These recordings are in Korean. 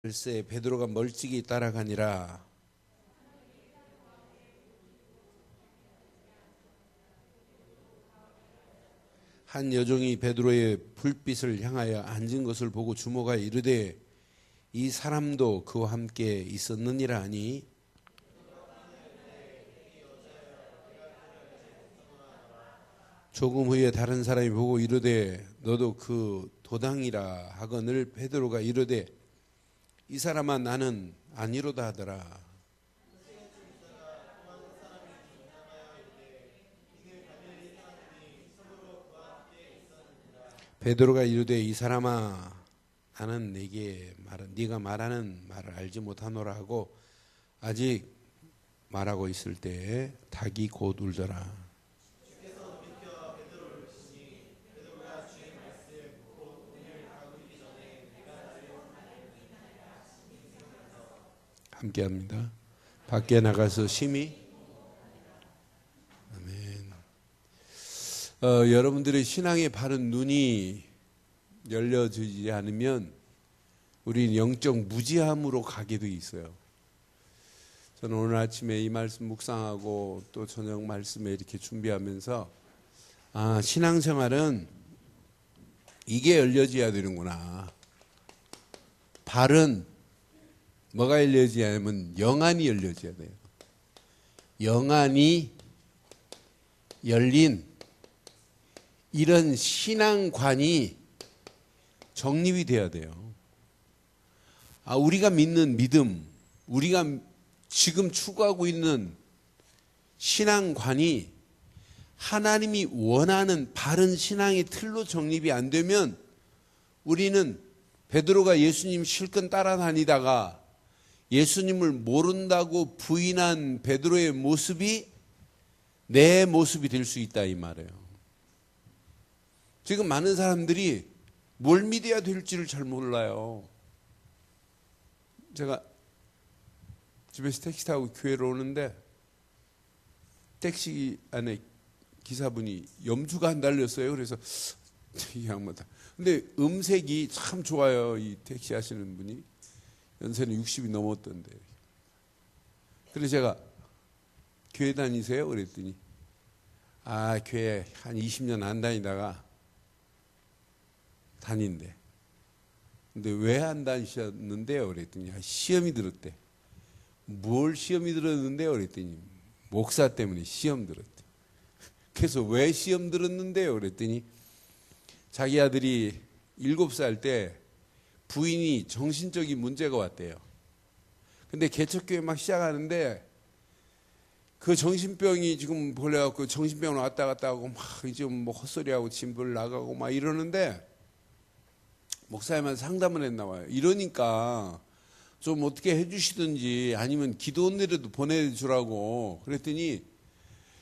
글쎄 베드로가 멀찍이 따라가니라. 한 여종이 베드로의 불빛을 향하여 앉은 것을 보고 주모가 이르되 이 사람도 그와 함께 있었느니라 하니 조금 후에 다른 사람이 보고 이르되 너도 그 도당이라 하거늘 베드로가 이르되 이 사람아 나는 아니로다 하더라. 베드로가 이르되 이 사람아 나는 네가 말하는 말을 알지 못하노라 하고 아직 말하고 있을 때에 닭이 곧 울더라. 함께합니다. 밖에 나가서 심히 아멘. 여러분들의 신앙의 바른 눈이 열려지지 않으면 우리는 영적 무지함으로 가게 돼 있어요. 저는 오늘 아침에 이 말씀 묵상하고 또 저녁 말씀에 이렇게 준비하면서 신앙생활은 이게 열려져야 되는구나. 바른 뭐가 열려져야 하면 영안이 열려져야 돼요. 영안이 열린 이런 신앙관이 정립이 돼야 돼요. 우리가 믿는 믿음, 우리가 지금 추구하고 있는 신앙관이 하나님이 원하는 바른 신앙의 틀로 정립이 안 되면 우리는 베드로가 예수님 실컷 따라다니다가 예수님을 모른다고 부인한 베드로의 모습이 내 모습이 될 수 있다 이 말이에요. 지금 많은 사람들이 뭘 믿어야 될지를 잘 몰라요. 제가 집에서 택시 타고 교회로 오는데 택시 안에 기사분이 염주가 안 달렸어요. 그래서 이 양반다. 근데 음색이 참 좋아요. 이 택시 하시는 분이. 연세는 60이 넘었던데. 그래서 제가 교회 다니세요? 그랬더니 교회 한 20년 안 다니다가 다닌대. 근데 왜 안 다니셨는데요? 그랬더니 시험이 들었대. 뭘 시험이 들었는데요? 그랬더니 목사 때문에 시험 들었대. 그래서 왜 시험 들었는데요? 그랬더니 자기 아들이 7살 때 부인이 정신적인 문제가 왔대요. 근데 개척교회 막 시작하는데 그 정신병이 지금 걸려갖고 정신병으로 왔다 갔다 하고 막 이제 뭐 헛소리하고 짐벌 나가고 막 이러는데 목사님한테 상담을 했나 봐요. 이러니까 좀 어떻게 해주시든지 아니면 기도원들에도 보내주라고 그랬더니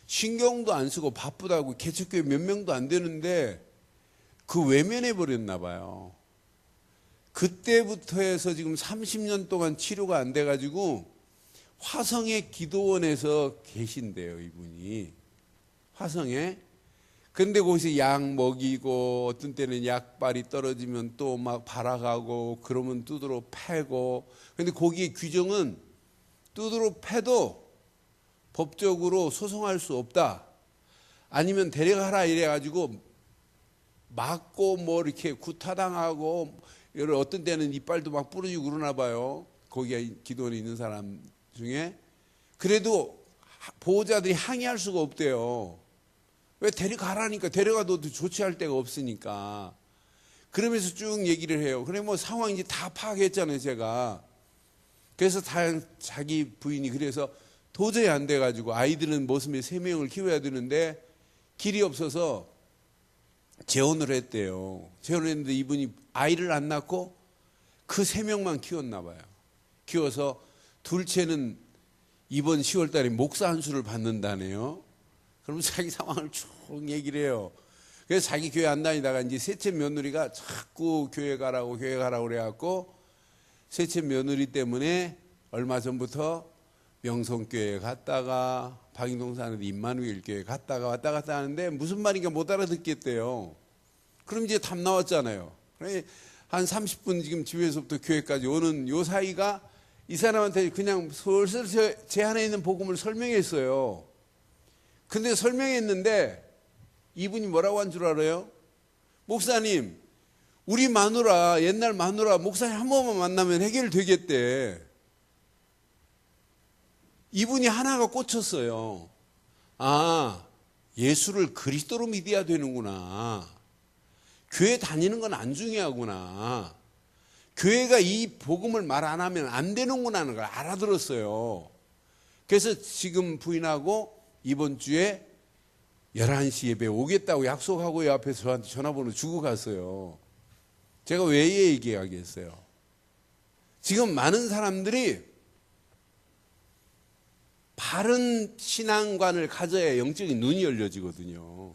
신경도 안 쓰고 바쁘다고 개척교회 몇 명도 안 되는데 그 외면해 버렸나 봐요. 그때부터 해서 지금 30년 동안 치료가 안 돼가지고 화성의 기도원에서 계신대요, 이분이. 화성에. 근데 거기서 약 먹이고 어떤 때는 약발이 떨어지면 또 막 발아가고 그러면 두드러 패고. 근데 거기에 규정은 두드러 패도 법적으로 소송할 수 없다. 아니면 데려가라 이래가지고 맞고 뭐 이렇게 구타당하고 어떤 때는 이빨도 막 부러지고 그러나 봐요. 거기에 기도원에 있는 사람 중에. 그래도 보호자들이 항의할 수가 없대요. 왜 데려가라니까. 데려가도 조치할 데가 없으니까. 그러면서 쭉 얘기를 해요. 그래 뭐 상황 이제 다 파악했잖아요, 제가. 그래서 자기 부인이 그래서 도저히 안 돼가지고 아이들은 모습에 3명을 키워야 되는데 길이 없어서 재혼을 했대요. 재혼을 했는데 이분이 아이를 안 낳고 그 3명만 키웠나 봐요. 키워서 둘째는 이번 10월 달에 목사 한 수를 받는다네요. 그럼 자기 상황을 쭉 얘기를 해요. 그래서 자기 교회 안 다니다가 이제 셋째 며느리가 자꾸 교회 가라고 그래갖고 셋째 며느리 때문에 얼마 전부터 명성교회 갔다가 박인동 사는 임마누엘 교회 갔다가 왔다 갔다 하는데 무슨 말인가 못 알아듣겠대요. 그럼 이제 답 나왔잖아요. 한 30분 지금 집에서부터 교회까지 오는 요 사이가 이 사람한테 그냥 슬슬 제 안에 있는 복음을 설명했어요. 근데 설명했는데 이분이 뭐라고 한 줄 알아요? 목사님, 우리 마누라, 옛날 마누라 목사님 한 번만 만나면 해결되겠대. 이분이 하나가 꽂혔어요. 아, 예수를 그리스도로 믿어야 되는구나. 교회 다니는 건 안 중요하구나. 교회가 이 복음을 말 안 하면 안 되는구나 하는 걸 알아들었어요. 그래서 지금 부인하고 이번 주에 11시 예배 오겠다고 약속하고 옆에서 저한테 전화번호 주고 갔어요. 제가 왜 얘기하겠어요? 지금 많은 사람들이 바른 신앙관을 가져야 영적인 눈이 열려지거든요.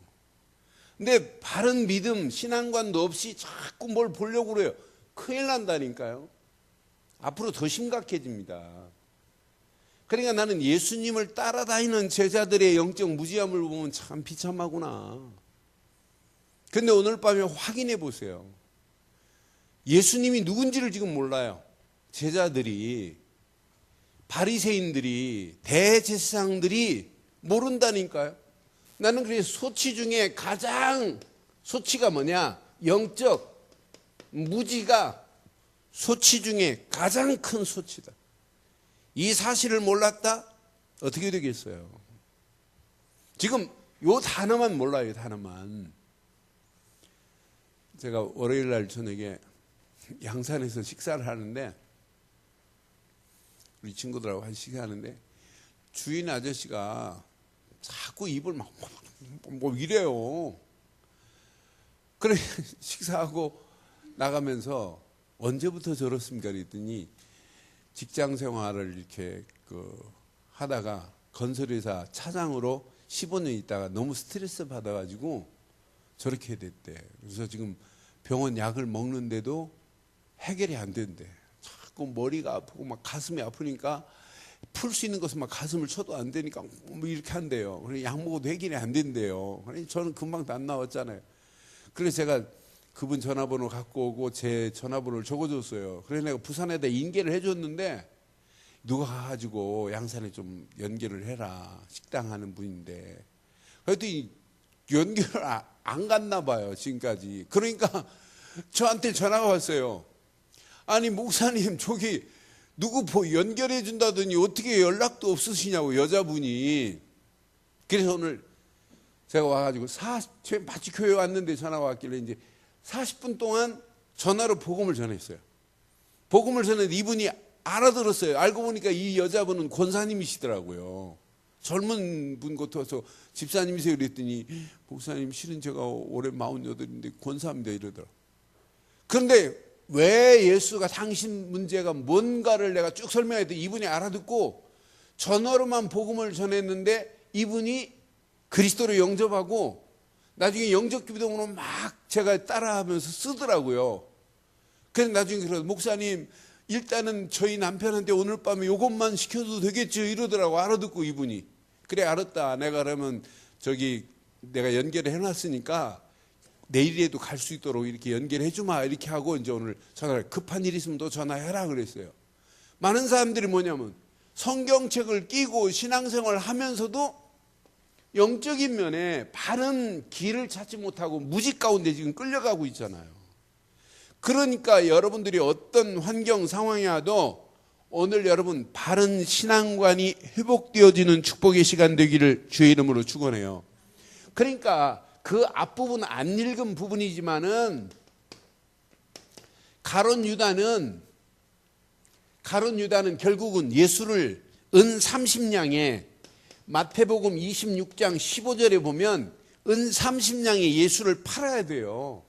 근데 바른 믿음, 신앙관도 없이 자꾸 뭘 보려고 그래요. 큰일 난다니까요. 앞으로 더 심각해집니다. 그러니까 나는 예수님을 따라다니는 제자들의 영적 무지함을 보면 참 비참하구나. 근데 오늘 밤에 확인해 보세요. 예수님이 누군지를 지금 몰라요. 제자들이, 바리새인들이, 대제사장들이 모른다니까요. 나는 그래서 소치 중에 가장, 소치가 뭐냐? 영적 무지가 소치 중에 가장 큰 소치다. 이 사실을 몰랐다? 어떻게 되겠어요? 지금 요 단어만 몰라요, 단어만. 제가 월요일 날 저녁에 양산에서 식사를 하는데, 우리 친구들하고 한 식사하는데, 주인 아저씨가 자꾸 입을 막 이래요. 그래, 식사하고 나가면서 언제부터 저렇습니까? 그랬더니 직장 생활을 이렇게 하다가 건설회사 차장으로 15년 있다가 너무 스트레스 받아가지고 저렇게 됐대. 그래서 지금 병원 약을 먹는데도 해결이 안 된대. 자꾸 머리가 아프고 막 가슴이 아프니까 풀 수 있는 것은 막 가슴을 쳐도 안 되니까 뭐 이렇게 한대요. 그래서 약 먹어도 해결이 안 된대요. 그래서 저는 금방 안 나왔잖아요. 그래서 제가 그분 전화번호 갖고 오고 제 전화번호를 적어줬어요. 그래서 내가 부산에다 인계를 해줬는데 누가 가가지고 양산에 좀 연결을 해라. 식당 하는 분인데. 그랬더니 연결을 안 갔나 봐요. 지금까지. 그러니까 저한테 전화가 왔어요. 아니 목사님 저기 누구 연결해 준다더니 어떻게 연락도 없으시냐고 여자분이. 그래서 오늘 제가 와가지고 마치 교회 왔는데 전화가 왔길래 이제 40분 동안 전화로 복음을 전했어요. 복음을 전했는데 이분이 알아들었어요. 알고 보니까 이 여자분은 권사님이시더라고요. 젊은 분 같아서 집사님이세요 그랬더니 목사님 실은 제가 올해 48인데 권사입니다 이러더라고요. 그런데 왜 예수가 당신 문제가 뭔가를 내가 쭉 설명했더니 이분이 알아듣고 전화로만 복음을 전했는데 이분이 그리스도를 영접하고 나중에 영접 기도문을 막 제가 따라하면서 쓰더라고요. 그래서 나중에 그래서 목사님 일단은 저희 남편한테 오늘 밤에 이것만 시켜도 되겠죠 이러더라고. 알아듣고 이분이. 그래 알았다. 내가 그러면 저기 내가 연결을 해놨으니까 내일에도 갈 수 있도록 이렇게 연결해 주마 이렇게 하고 이제 오늘 전화를 급한 일 있으면 또 전화해라 그랬어요. 많은 사람들이 뭐냐면 성경책을 끼고 신앙생활을 하면서도 영적인 면에 바른 길을 찾지 못하고 무지 가운데 지금 끌려가고 있잖아요. 그러니까 여러분들이 어떤 환경 상황이 와도 오늘 여러분 바른 신앙관이 회복되어지는 축복의 시간 되기를 주의 이름으로 축원해요. 그러니까 그 앞부분 안 읽은 부분이지만은 가룟 유다는 결국은 예수를 은 30냥에 마태복음 26장 15절에 보면 은 30냥에 예수를 팔아야 돼요.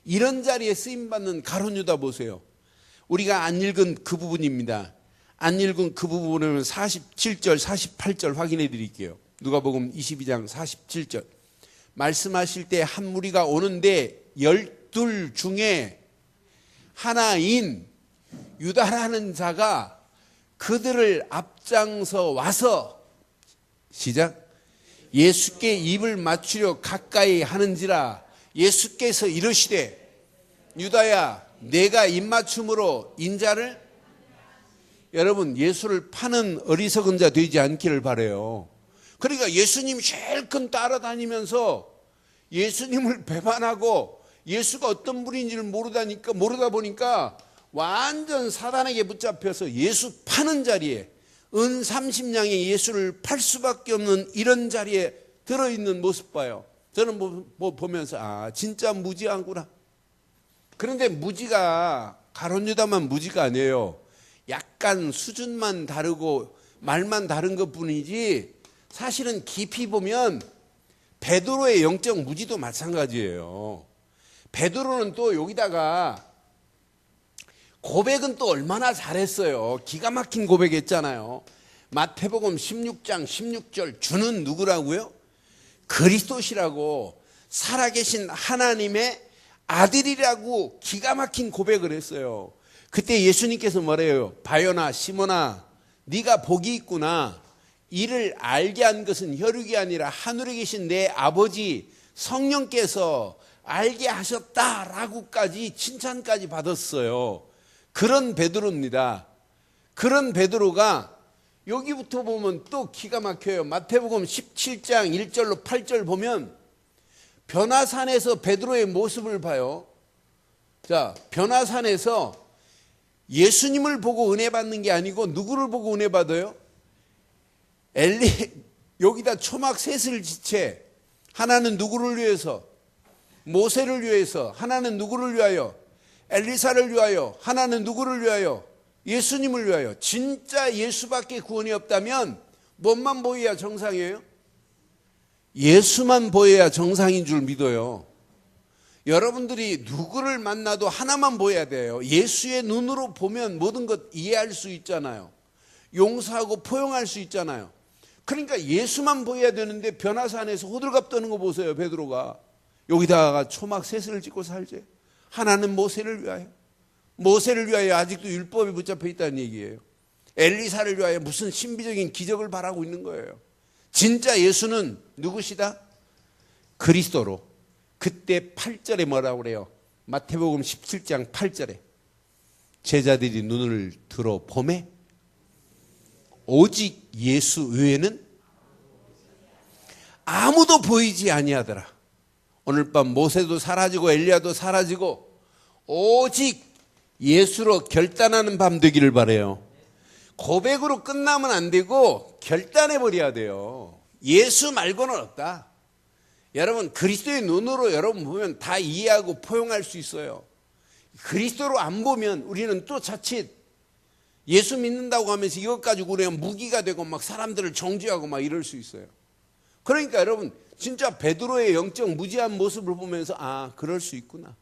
이런 자리에 쓰임받는 가룟 유다 보세요. 우리가 안 읽은 그 부분입니다. 안 읽은 그 부분을 47절 48절 확인해 드릴게요. 누가복음 22장 47절 말씀하실 때 한 무리가 오는데 12 중에 하나인 유다라는 자가 그들을 앞장서 와서 시작 예수께 입을 맞추려 가까이 하는지라 예수께서 이르시되 유다야 내가 입맞춤으로 인자를, 여러분 예수를 파는 어리석은 자 되지 않기를 바라요. 그러니까 예수님 실컷 따라다니면서 예수님을 배반하고 예수가 어떤 분인지를 모르다 보니까 완전 사단에게 붙잡혀서 예수 파는 자리에, 은 30냥에 예수를 팔 수밖에 없는 이런 자리에 들어있는 모습 봐요. 저는 보면서 진짜 무지하구나. 그런데 무지가 가룟유다만 무지가 아니에요. 약간 수준만 다르고 말만 다른 것뿐이지 사실은 깊이 보면 베드로의 영적 무지도 마찬가지예요. 베드로는 또 여기다가 고백은 또 얼마나 잘했어요. 기가 막힌 고백했잖아요. 마태복음 16장 16절 주는 누구라고요? 그리스도시라고, 살아계신 하나님의 아들이라고 기가 막힌 고백을 했어요. 그때 예수님께서 뭐래요? 바요나 시몬아, 네가 복이 있구나. 이를 알게 한 것은 혈육이 아니라 하늘에 계신 내 아버지 성령께서 알게 하셨다라고까지 칭찬까지 받았어요. 그런 베드로입니다. 그런 베드로가 여기부터 보면 또 기가 막혀요. 마태복음 17장 1절로 8절 보면 변화산에서 베드로의 모습을 봐요. 자, 변화산에서 예수님을 보고 은혜 받는 게 아니고 누구를 보고 은혜 받아요? 여기다 초막 셋을 지체. 하나는 누구를 위해서? 모세를 위해서. 하나는 누구를 위하여? 엘리사를 위하여. 하나는 누구를 위하여? 예수님을 위하여. 진짜 예수밖에 구원이 없다면 뭐만 보여야 정상이에요? 예수만 보여야 정상인 줄 믿어요. 여러분들이 누구를 만나도 하나만 보여야 돼요. 예수의 눈으로 보면 모든 것 이해할 수 있잖아요. 용서하고 포용할 수 있잖아요. 그러니까 예수만 보여야 되는데 변화산에서 호들갑 떠는 거 보세요. 베드로가 여기다가 초막 셋을 짓고 살지. 하나는 모세를 위하여. 모세를 위하여 아직도 율법에 붙잡혀 있다는 얘기예요. 엘리사를 위하여 무슨 신비적인 기적을 바라고 있는 거예요. 진짜 예수는 누구시다? 그리스도로. 그때 8절에 뭐라고 그래요? 마태복음 17장 8절에 제자들이 눈을 들어 보매 오직 예수 외에는 아무도 보이지 아니하더라. 오늘 밤 모세도 사라지고 엘리야도 사라지고 오직 예수로 결단하는 밤 되기를 바라요. 고백으로 끝나면 안 되고 결단해 버려야 돼요. 예수 말고는 없다. 여러분 그리스도의 눈으로 여러분 보면 다 이해하고 포용할 수 있어요. 그리스도로 안 보면 우리는 또 자칫 예수 믿는다고 하면서 이것 가지고 우리가 무기가 되고 막 사람들을 정죄하고 막 이럴 수 있어요. 그러니까 여러분 진짜 베드로의 영적 무지한 모습을 보면서 그럴 수 있구나.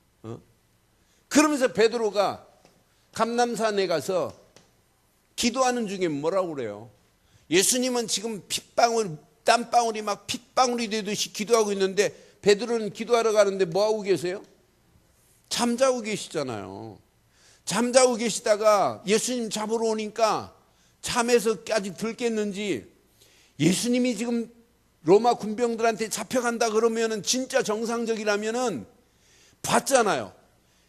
그러면서 베드로가 감람산에 가서 기도하는 중에 뭐라고 그래요? 예수님은 지금 땀방울이 막 핏방울이 되듯이 기도하고 있는데 베드로는 기도하러 가는데 뭐하고 계세요? 잠자고 계시잖아요. 잠자고 계시다가 예수님 잡으러 오니까 잠에서 아직 덜 깼는지 예수님이 지금 로마 군병들한테 잡혀간다 그러면은 진짜 정상적이라면은 봤잖아요.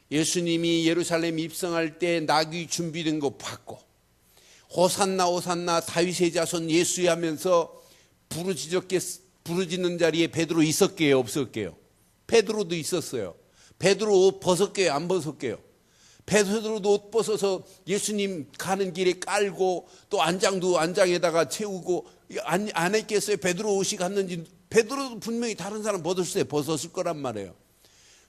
예수님이 예루살렘 입성할 때 나귀 준비된 거 봤고 호산나 호산나 다윗의 자손 예수야 하면서 부르짖는 자리에 베드로 있었게요 없었게요? 베드로도 있었어요. 베드로 옷 벗었게요 안 벗었게요? 베드로도 옷 벗어서 예수님 가는 길에 깔고 또 안장도 안장에다가 채우고 안 했겠어요? 베드로 옷이 갔는지. 베드로도 분명히 다른 사람 벗었을 거란 말이에요.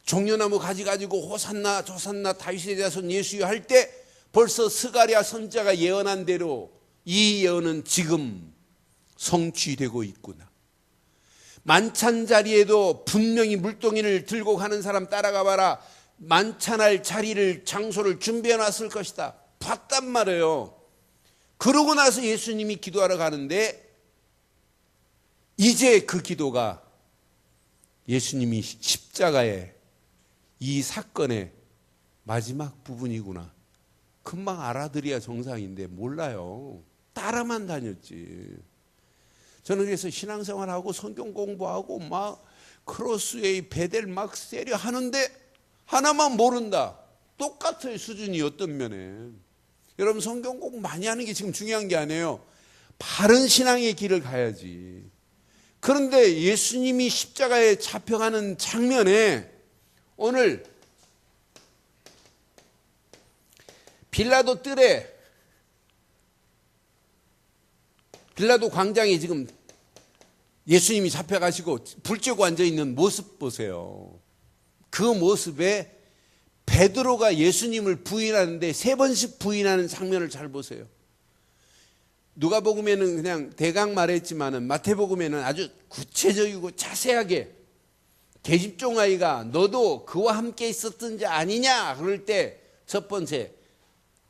종려나무 가지 가지고 호산나 조산나 다윗의 자손 예수여 할 때 벌써 스가랴 선지자가 예언한 대로 이 예언은 지금 성취되고 있구나. 만찬 자리에도 분명히 물동이를 들고 가는 사람 따라가 봐라. 만찬할 자리를 장소를 준비해 놨을 것이다. 봤단 말이에요. 그러고 나서 예수님이 기도하러 가는데 이제 그 기도가 예수님이 십자가의 이 사건의 마지막 부분이구나. 금방 알아들어야 정상인데 몰라요. 따라만 다녔지. 저는 그래서 신앙생활하고 성경 공부하고 막 크로스웨이 베델 막 세려 하는데 하나만 모른다. 똑같아요, 수준이 어떤 면에. 여러분 성경 공부 많이 하는 게 지금 중요한 게 아니에요. 바른 신앙의 길을 가야지. 그런데 예수님이 십자가에 잡혀가는 장면에 오늘 빌라도 뜰에, 빌라도 광장에 지금 예수님이 잡혀가시고 불 쬐고 앉아있는 모습 보세요. 그 모습에 베드로가 예수님을 부인하는데 3번씩 부인하는 장면을 잘 보세요. 누가복음에는 그냥 대강 말했지만은 마태복음에는 아주 구체적이고 자세하게 계집종아이가 너도 그와 함께 있었던 자 아니냐 그럴 때 첫 번째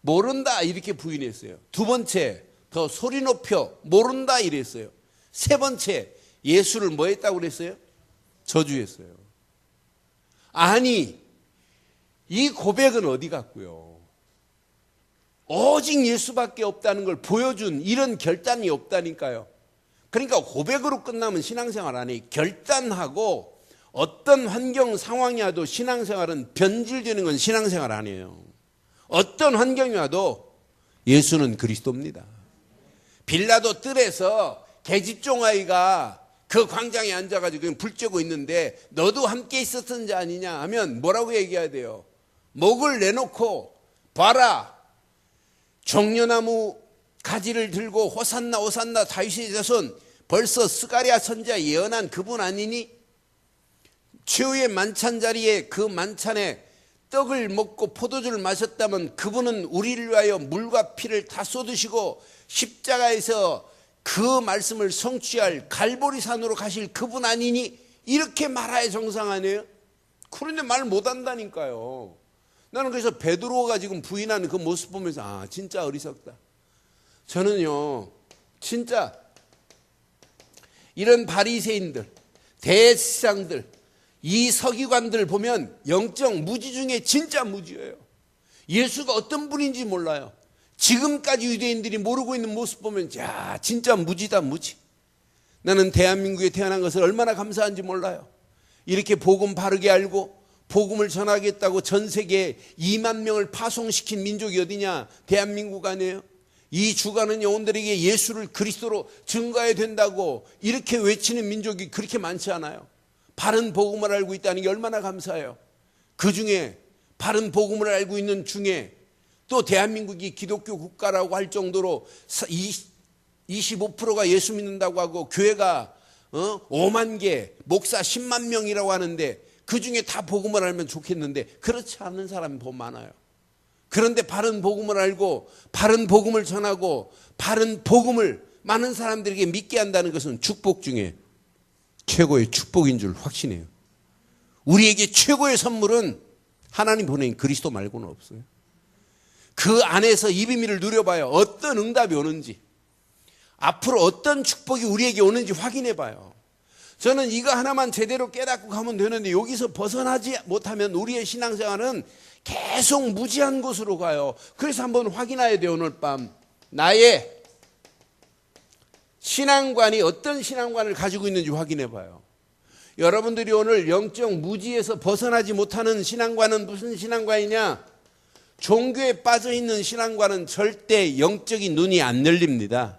모른다 이렇게 부인했어요. 두 번째 더 소리 높여 모른다 이랬어요. 세 번째 예수를 뭐 했다고 그랬어요? 저주했어요. 아니 이 고백은 어디 갔고요? 오직 예수밖에 없다는 걸 보여준 이런 결단이 없다니까요. 그러니까 고백으로 끝나면 신앙생활 안 해. 결단하고 어떤 환경 상황이 와도 신앙생활은 변질되는 건 신앙생활 아니에요. 어떤 환경이 와도 예수는 그리스도입니다. 빌라도 뜰에서 계집종아이가 그 광장에 앉아가지고 불 쬐고 있는데 너도 함께 있었던 자 아니냐 하면 뭐라고 얘기해야 돼요? 목을 내놓고 봐라, 종려나무 가지를 들고 호산나 호산나 다윗의 자손, 벌써 스가랴 선지자 예언한 그분 아니니? 최후의 만찬 자리에 그 만찬에 떡을 먹고 포도주를 마셨다면 그분은 우리를 위하여 물과 피를 다 쏟으시고 십자가에서 그 말씀을 성취할 갈보리산으로 가실 그분 아니니? 이렇게 말하여 정상 아니에요? 그런데 말 못한다니까요. 나는 그래서 베드로가 지금 부인하는 그 모습 보면서 아 진짜 어리석다. 저는요 진짜 이런 바리새인들, 대제사장들, 이 서기관들 보면 영적 무지 중에 진짜 무지예요. 예수가 어떤 분인지 몰라요. 지금까지 유대인들이 모르고 있는 모습 보면 야 진짜 무지다 무지. 나는 대한민국에 태어난 것을 얼마나 감사한지 몰라요. 이렇게 복음 바르게 알고 복음을 전하겠다고 전 세계에 2만 명을 파송시킨 민족이 어디냐? 대한민국 아니에요? 이 주가는 영혼들에게 예수를 그리스도로 증거해야 된다고 이렇게 외치는 민족이 그렇게 많지 않아요. 바른 복음을 알고 있다는 게 얼마나 감사해요. 그 중에 바른 복음을 알고 있는 중에 또 대한민국이 기독교 국가라고 할 정도로 25%가 예수 믿는다고 하고 교회가 5만 개, 목사 10만 명이라고 하는데 그 중에 다 복음을 알면 좋겠는데 그렇지 않은 사람이 더 많아요. 그런데 바른 복음을 알고 바른 복음을 전하고 바른 복음을 많은 사람들에게 믿게 한다는 것은 축복 중에 최고의 축복인 줄 확신해요. 우리에게 최고의 선물은 하나님 보낸 그리스도 말고는 없어요. 그 안에서 이 비밀을 누려봐요. 어떤 응답이 오는지, 앞으로 어떤 축복이 우리에게 오는지 확인해 봐요. 저는 이거 하나만 제대로 깨닫고 가면 되는데 여기서 벗어나지 못하면 우리의 신앙생활은 계속 무지한 곳으로 가요. 그래서 한번 확인해야 돼요. 오늘 밤 나의 신앙관이 어떤 신앙관을 가지고 있는지 확인해 봐요. 여러분들이 오늘 영적 무지에서 벗어나지 못하는 신앙관은 무슨 신앙관이냐? 종교에 빠져있는 신앙관은 절대 영적인 눈이 안 열립니다.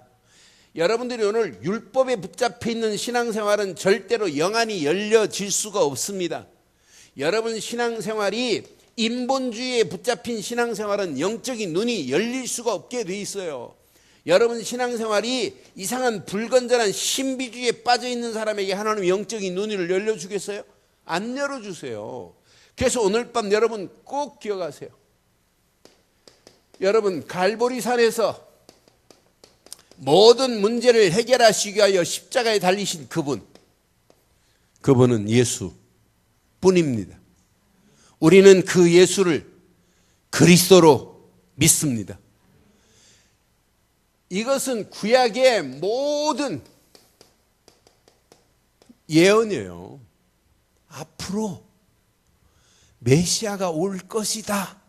여러분들이 오늘 율법에 붙잡혀 있는 신앙생활은 절대로 영안이 열려질 수가 없습니다. 여러분 신앙생활이 인본주의에 붙잡힌 신앙생활은 영적인 눈이 열릴 수가 없게 돼 있어요. 여러분 신앙생활이 이상한 불건전한 신비주의에 빠져있는 사람에게 하나님 영적인 눈을 열려주겠어요? 안 열어주세요. 그래서 오늘 밤 여러분 꼭 기억하세요. 여러분 갈보리산에서 모든 문제를 해결하시기 위하여 십자가에 달리신 그분은 예수뿐입니다. 우리는 그 예수를 그리스도로 믿습니다. 이것은 구약의 모든 예언이에요. 앞으로 메시아가 올 것이다.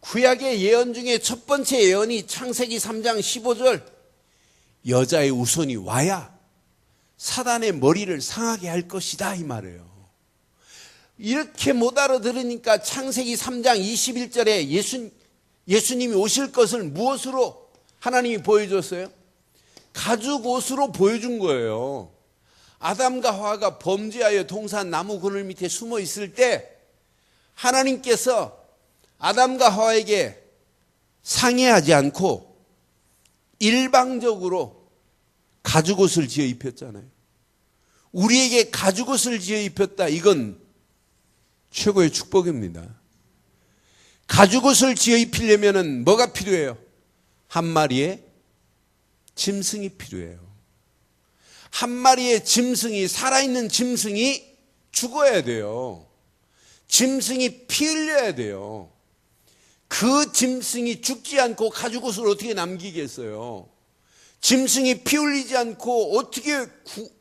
구약의 예언 중에 첫 번째 예언이 창세기 3장 15절 여자의 우손이 와야 사단의 머리를 상하게 할 것이다 이 말이에요. 이렇게 못 알아들으니까 창세기 3장 21절에 예수님이 오실 것을 무엇으로 하나님이 보여줬어요? 가죽옷으로 보여준 거예요. 아담과 하와가 범죄하여 동산 나무 그늘 밑에 숨어 있을 때 하나님께서 아담과 하와에게 상의하지 않고 일방적으로 가죽옷을 지어 입혔잖아요. 우리에게 가죽옷을 지어 입혔다. 이건 최고의 축복입니다. 가죽옷을 지어 입히려면 뭐가 필요해요? 한 마리의 짐승이 필요해요. 한 마리의 짐승이, 살아있는 짐승이 죽어야 돼요. 짐승이 피 흘려야 돼요. 그 짐승이 죽지 않고 가죽옷을 어떻게 남기겠어요? 짐승이 피 흘리지 않고 어떻게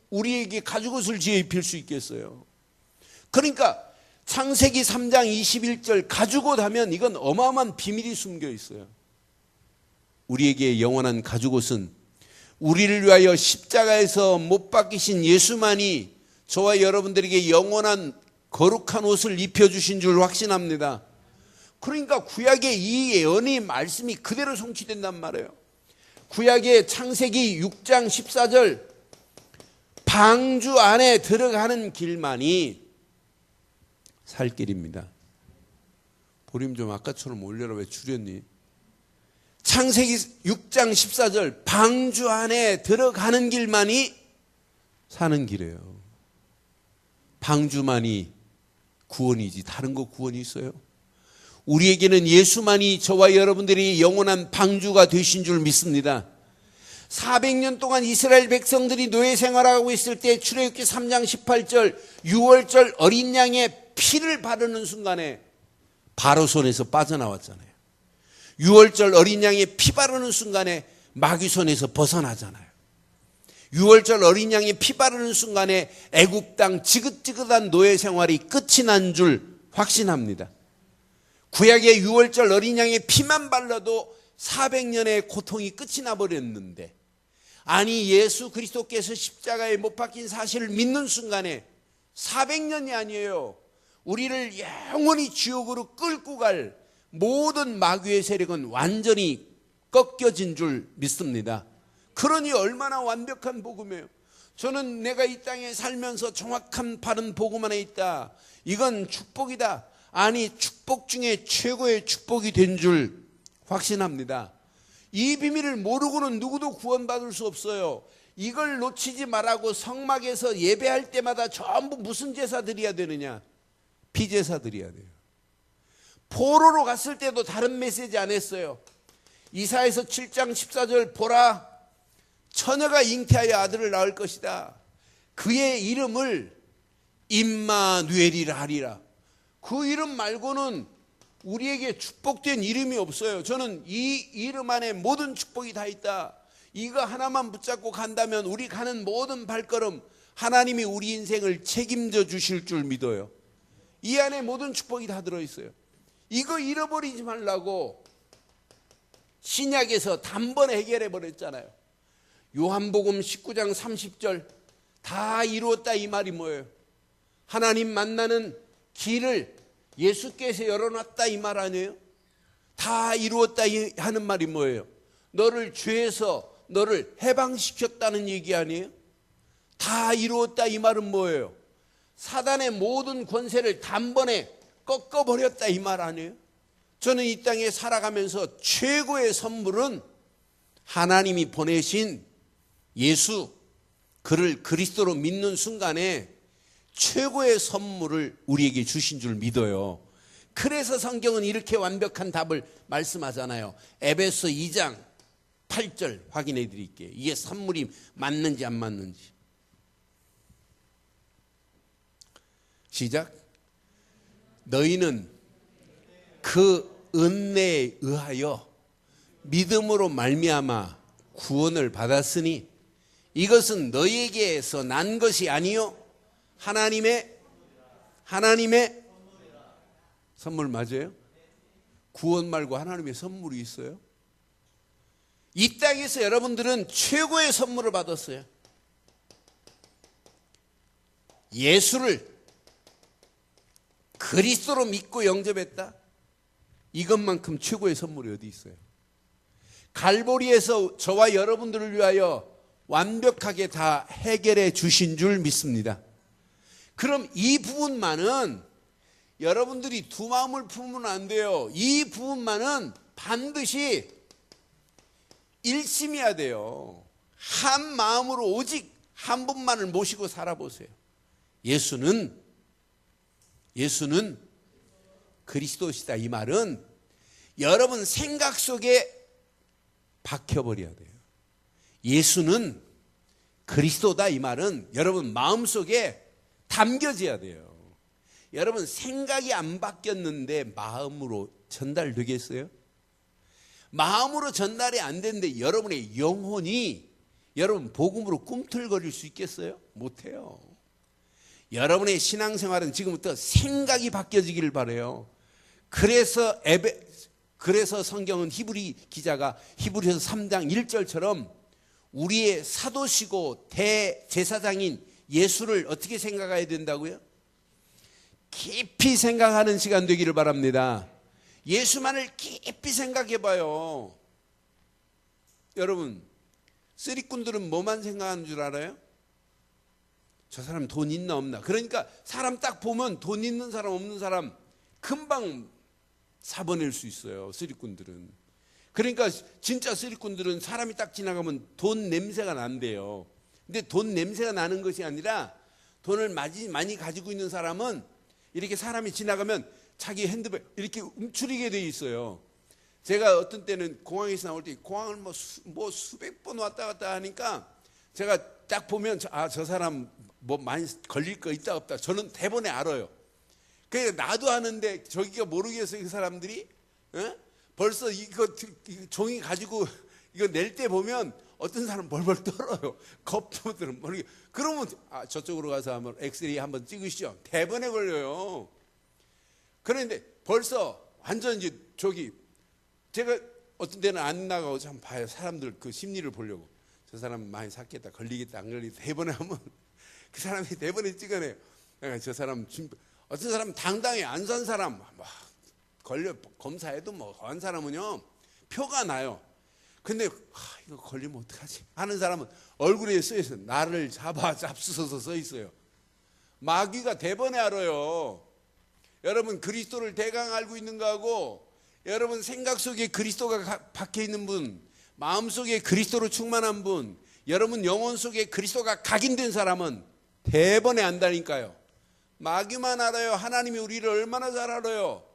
우리에게 가죽옷을 지어 입힐 수 있겠어요? 그러니까 창세기 3장 21절 가죽옷 하면 이건 어마어마한 비밀이 숨겨 있어요. 우리에게 영원한 가죽옷은 우리를 위하여 십자가에서 못 박히신 예수만이 저와 여러분들에게 영원한 거룩한 옷을 입혀주신 줄 확신합니다. 그러니까 구약의 이 예언이 말씀이 그대로 성취된단 말이에요. 구약의 창세기 6장 14절 방주 안에 들어가는 길만이 살 길입니다. 보림 좀 아까처럼 올려라. 왜 줄였니? 창세기 6장 14절 방주 안에 들어가는 길만이 사는 길이에요. 방주만이 구원이지 다른 거 구원이 있어요? 우리에게는 예수만이 저와 여러분들이 영원한 방주가 되신 줄 믿습니다. 400년 동안 이스라엘 백성들이 노예 생활하고 있을 때 출애굽기 3장 18절 유월절 어린 양의 피를 바르는 순간에 바로 손에서 빠져나왔잖아요. 유월절 어린 양의 피 바르는 순간에 마귀 손에서 벗어나잖아요. 유월절 어린 양의 피 바르는 순간에 애굽 땅 지긋지긋한 노예 생활이 끝이 난 줄 확신합니다. 구약의 유월절 어린 양의 피만 발라도 400년의 고통이 끝이 나버렸는데, 아니 예수 그리스도께서 십자가에 못 박힌 사실을 믿는 순간에 400년이 아니에요. 우리를 영원히 지옥으로 끌고 갈 모든 마귀의 세력은 완전히 꺾여진 줄 믿습니다. 그러니 얼마나 완벽한 복음이에요. 저는 내가 이 땅에 살면서 정확한 바른 복음 안에 있다. 이건 축복이다. 아니 축복 중에 최고의 축복이 된 줄 확신합니다. 이 비밀을 모르고는 누구도 구원받을 수 없어요. 이걸 놓치지 말라고 성막에서 예배할 때마다 전부 무슨 제사 드려야 되느냐? 피제사 드려야 돼요. 포로로 갔을 때도 다른 메시지 안 했어요. 이사야서 7장 14절 보라 처녀가 잉태하여 아들을 낳을 것이다. 그의 이름을 임마누엘이라 하리라. 그 이름 말고는 우리에게 축복된 이름이 없어요. 저는 이 이름 안에 모든 축복이 다 있다. 이거 하나만 붙잡고 간다면 우리 가는 모든 발걸음 하나님이 우리 인생을 책임져 주실 줄 믿어요. 이 안에 모든 축복이 다 들어있어요. 이거 잃어버리지 말라고 신약에서 단번에 해결해 버렸잖아요. 요한복음 19장 30절 다 이루었다 이 말이 뭐예요? 하나님 만나는 길을 예수께서 열어놨다 이 말 아니에요? 다 이루었다 하는 말이 뭐예요? 너를 죄에서 너를 해방시켰다는 얘기 아니에요? 다 이루었다 이 말은 뭐예요? 사단의 모든 권세를 단번에 꺾어버렸다 이 말 아니에요? 저는 이 땅에 살아가면서 최고의 선물은 하나님이 보내신 예수, 그를 그리스도로 믿는 순간에 최고의 선물을 우리에게 주신 줄 믿어요. 그래서 성경은 이렇게 완벽한 답을 말씀하잖아요. 에베소 2장 8절 확인해 드릴게요. 이게 선물이 맞는지 안 맞는지. 시작. 너희는 그 은혜에 의하여 믿음으로 말미암아 구원을 받았으니 이것은 너희에게서 난 것이 아니요 하나님의 선물 맞아요? 구원 말고 하나님의 선물이 있어요? 이 땅에서 여러분들은 최고의 선물을 받았어요. 예수를 그리스도로 믿고 영접했다. 이것만큼 최고의 선물이 어디 있어요? 갈보리에서 저와 여러분들을 위하여 완벽하게 다 해결해 주신 줄 믿습니다. 그럼 이 부분만은 여러분들이 두 마음을 품으면 안 돼요. 이 부분만은 반드시 일심해야 돼요. 한 마음으로 오직 한 분만을 모시고 살아보세요. 예수는 그리스도시다. 이 말은 여러분 생각 속에 박혀버려야 돼요. 예수는 그리스도다. 이 말은 여러분 마음속에 담겨져야 돼요. 여러분 생각이 안 바뀌었는데 마음으로 전달되겠어요? 마음으로 전달이 안 되는데 여러분의 영혼이 여러분 복음으로 꿈틀거릴 수 있겠어요? 못해요. 여러분의 신앙생활은 지금부터 생각이 바뀌어지기를 바라요. 그래서 성경은 히브리 기자가 히브리서 3장 1절처럼 우리의 사도시고 대제사장인 예수를 어떻게 생각해야 된다고요? 깊이 생각하는 시간 되기를 바랍니다. 예수만을 깊이 생각해 봐요. 여러분, 쓰리꾼들은 뭐만 생각하는 줄 알아요? 저 사람 돈 있나 없나. 그러니까 사람 딱 보면 돈 있는 사람 없는 사람 금방 사버낼 수 있어요. 쓰리꾼들은. 그러니까 진짜 쓰리꾼들은 사람이 딱 지나가면 돈 냄새가 난대요. 근데 돈 냄새가 나는 것이 아니라 돈을 많이 가지고 있는 사람은 이렇게 사람이 지나가면 자기 핸드백 이렇게 움츠리게 돼 있어요. 제가 어떤 때는 공항에서 나올 때 공항을 뭐 수백 번 왔다 갔다 하니까 제가 딱 보면 저 사람 뭐 많이 걸릴 거 있다 없다 저는 대본에 알아요. 그러니까 나도 아는데 저기가 모르겠어요. 그 사람들이 벌써 이거 종이 가지고 이거 낼 때 보면 어떤 사람 벌벌 떨어요. 거품들은 모르게. 그러면 저쪽으로 가서 한번 엑스레이 한번 찍으시죠. 대번에 걸려요. 그런데 벌써 완전 이제 제가 어떤 데는 안 나가고 참 봐요. 사람들 그 심리를 보려고. 저 사람 많이 샀겠다, 걸리겠다, 안 걸리겠다. 대번에 하면 그 사람이 대번에 찍어내요. 그러니까 저 사람 어떤 사람은 당당히 안 산 사람 걸려 검사해도 한 사람은요 표가 나요. 근데 이거 걸리면 어떡하지 하는 사람은 얼굴에 써 있어요. 나를 잡수셔서 써 있어요. 마귀가 대번에 알아요. 여러분 그리스도를 대강 알고 있는 거하고 여러분 생각 속에 그리스도가 박혀 있는 분, 마음 속에 그리스도로 충만한 분, 여러분 영혼 속에 그리스도가 각인된 사람은 대번에 안다니까요. 마귀만 알아요. 하나님이 우리를 얼마나 잘 알아요.